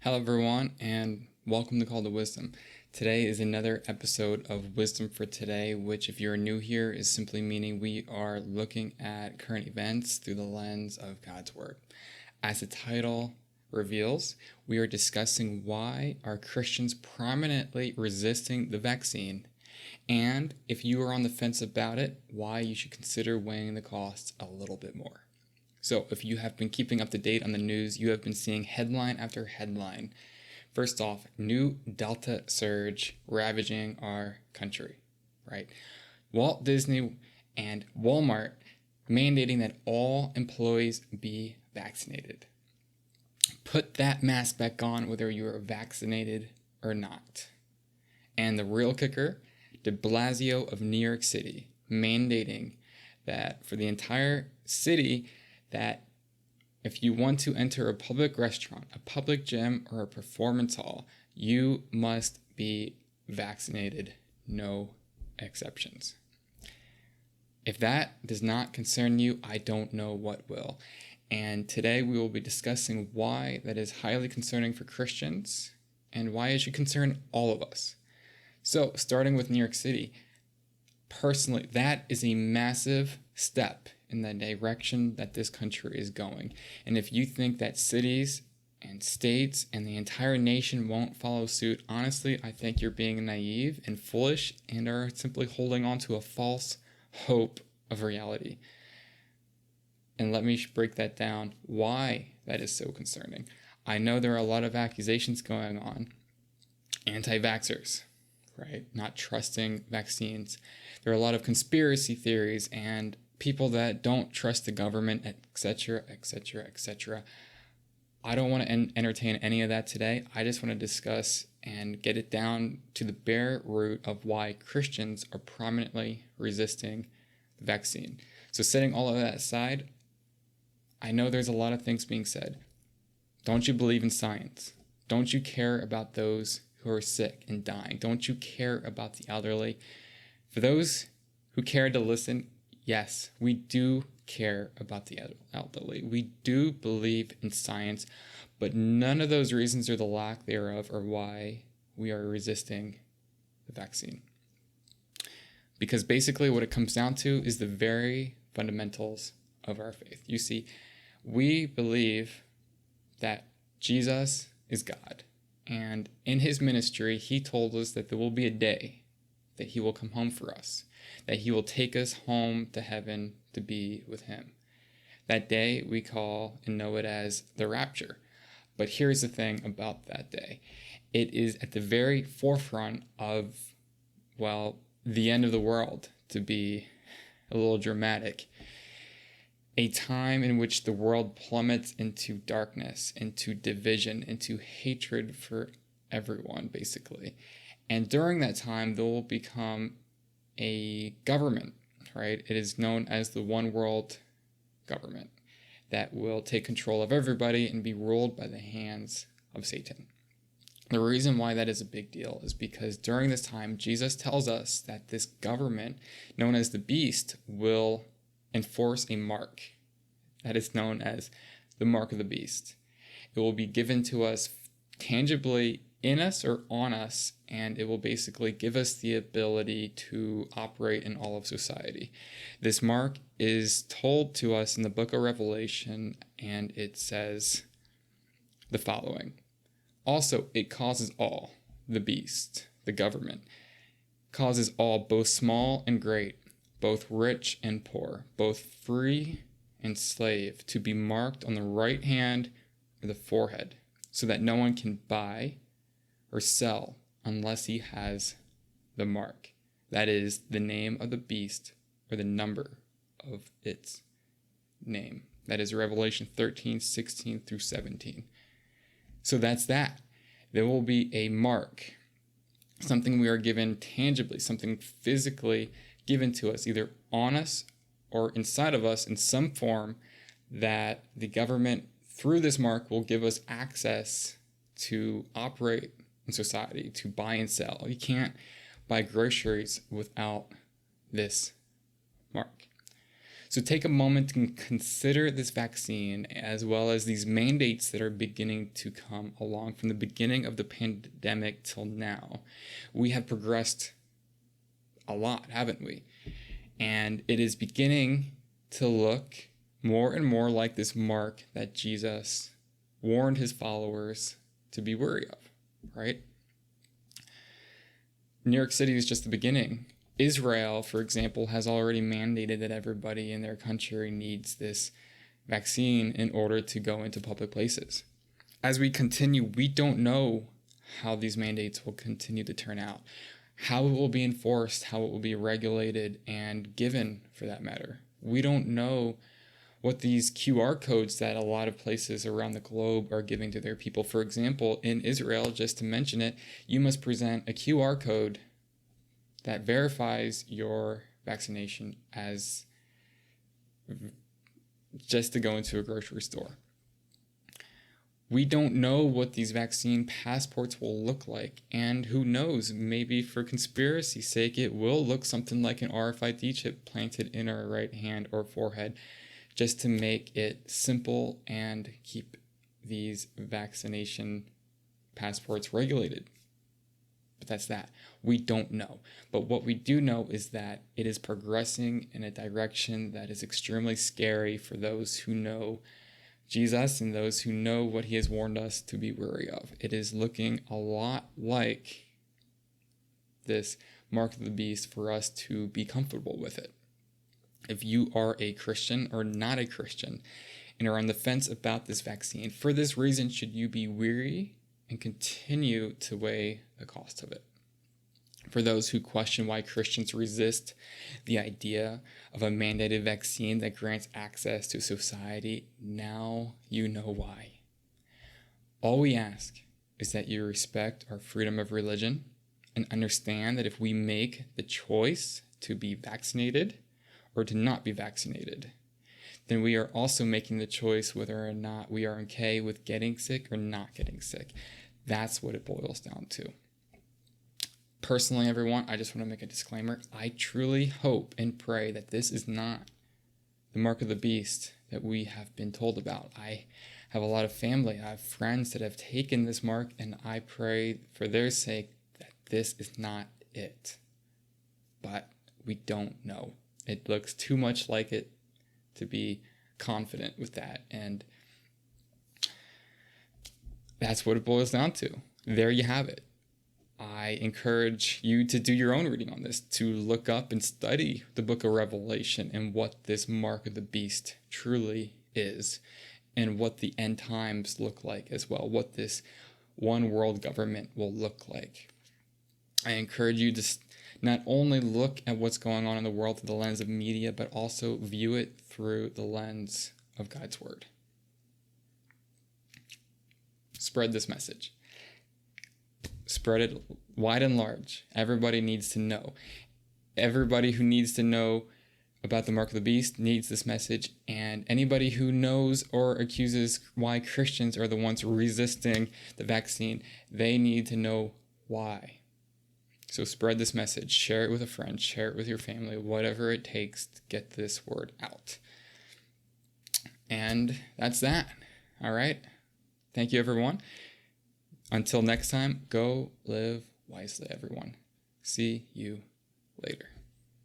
Hello, everyone, and welcome to Call to Wisdom. Today is another episode of Wisdom for Today, which, if you're new here, is simply meaning we are looking at current events through the lens of God's Word. As the title reveals, we are discussing why are Christians prominently resisting the vaccine, and if you are on the fence about it, why you should consider weighing the costs a little bit more. So if you have been keeping up to date on the news, you have been seeing headline after headline. First off, new Delta surge ravaging our country, right? Walt Disney and Walmart mandating that all employees be vaccinated. Put that mask back on whether you are vaccinated or not. And the real kicker, de Blasio of New York City mandating that for the entire city, that if you want to enter a public restaurant, a public gym, or a performance hall, you must be vaccinated, no exceptions. If that does not concern you, I don't know what will. And today we will be discussing why that is highly concerning for Christians and why it should concern all of us. So, starting with New York City, personally, that is a massive step in the direction that this country is going. And if you think that cities and states and the entire nation won't follow suit, honestly, I think you're being naive and foolish and are simply holding on to a false hope of reality. And let me break that down, why that is so concerning. I know there are a lot of accusations going on. Anti-vaxxers, right? Not trusting vaccines. There are a lot of conspiracy theories and people that don't trust the government, etc., etc., etc. I don't want to entertain any of that today. I just want to discuss and get it down to the bare root of why Christians are prominently resisting the vaccine. So setting all of that aside, I know there's a lot of things being said. Don't you believe in science? Don't you care about those who are sick and dying? Don't you care about the elderly? For those who care to listen, yes, we do care about the elderly. We do believe in science, but none of those reasons or the lack thereof are why we are resisting the vaccine. Because basically what it comes down to is the very fundamentals of our faith. You see, we believe that Jesus is God, and in his ministry, he told us that there will be a day that he will come home for us, that he will take us home to heaven to be with him. That day we call and know it as the rapture. But here's the thing about that day. It is at the very forefront of, the end of the world, to be a little dramatic. A time in which the world plummets into darkness, into division, into hatred for everyone, basically. And during that time, there will become a government, right? It is known as the one world government that will take control of everybody and be ruled by the hands of Satan. The reason why that is a big deal is because during this time, Jesus tells us that this government, known as the beast, will enforce a mark that is known as the mark of the beast. It will be given to us tangibly in us or on us, and it will basically give us the ability to operate in all of society. This mark is told to us in the book of Revelation, and it says the following. Also, it causes all, the beast, the government, causes all, both small and great, both rich and poor, both free and slave, to be marked on the right hand or the forehead, so that no one can buy or sell unless he has the mark. That is the name of the beast or the number of its name. That is Revelation 13, 16 through 17. So that's that. There will be a mark, something we are given tangibly, something physically given to us, either on us or inside of us in some form, that the government, through this mark, will give us access to operate in society, to buy and sell. You can't buy groceries without this mark. So take a moment to consider this vaccine as well as these mandates that are beginning to come along from the beginning of the pandemic till now. We have progressed a lot, haven't we? And it is beginning to look more and more like this mark that Jesus warned his followers to be wary of, right? New York City is just the beginning. Israel, for example, has already mandated that everybody in their country needs this vaccine in order to go into public places. As we continue, we don't know how these mandates will continue to turn out, how it will be enforced, how it will be regulated and given, for that matter. We don't know what these QR codes that a lot of places around the globe are giving to their people. For example, in Israel, just to mention it, you must present a QR code that verifies your vaccination as just to go into a grocery store. We don't know what these vaccine passports will look like, and who knows, maybe for conspiracy's sake, it will look something like an RFID chip planted in our right hand or forehead, just to make it simple and keep these vaccination passports regulated. But that's that. We don't know. But what we do know is that it is progressing in a direction that is extremely scary for those who know Jesus and those who know what he has warned us to be wary of. It is looking a lot like this mark of the beast for us to be comfortable with it. If you are a Christian or not a Christian and are on the fence about this vaccine, for this reason should you be weary and continue to weigh the cost of it. For those who question why Christians resist the idea of a mandated vaccine that grants access to society, now you know why. All we ask is that you respect our freedom of religion and understand that if we make the choice to be vaccinated or to not be vaccinated, then we are also making the choice whether or not we are okay with getting sick or not getting sick. That's what it boils down to. Personally, everyone, I just want to make a disclaimer. I truly hope and pray that this is not the mark of the beast that we have been told about. I have a lot of family, I have friends that have taken this mark, and I pray for their sake that this is not it. But we don't know. It looks too much like it to be confident with that, and that's what it boils down to. There you have it. I encourage you to do your own reading on this, to look up and study the book of Revelation and what this mark of the beast truly is, and what the end times look like as well, what this one world government will look like. I encourage you to not only look at what's going on in the world through the lens of media, but also view it through the lens of God's word. Spread this message. Spread it wide and large. Everybody needs to know. Everybody who needs to know about the mark of the beast needs this message, and anybody who knows or accuses why Christians are the ones resisting the vaccine, they need to know why. So spread this message. Share it with a friend. Share it with your family. Whatever it takes to get this word out. And that's that. All right. Thank you, everyone. Until next time, go live wisely, everyone. See you later.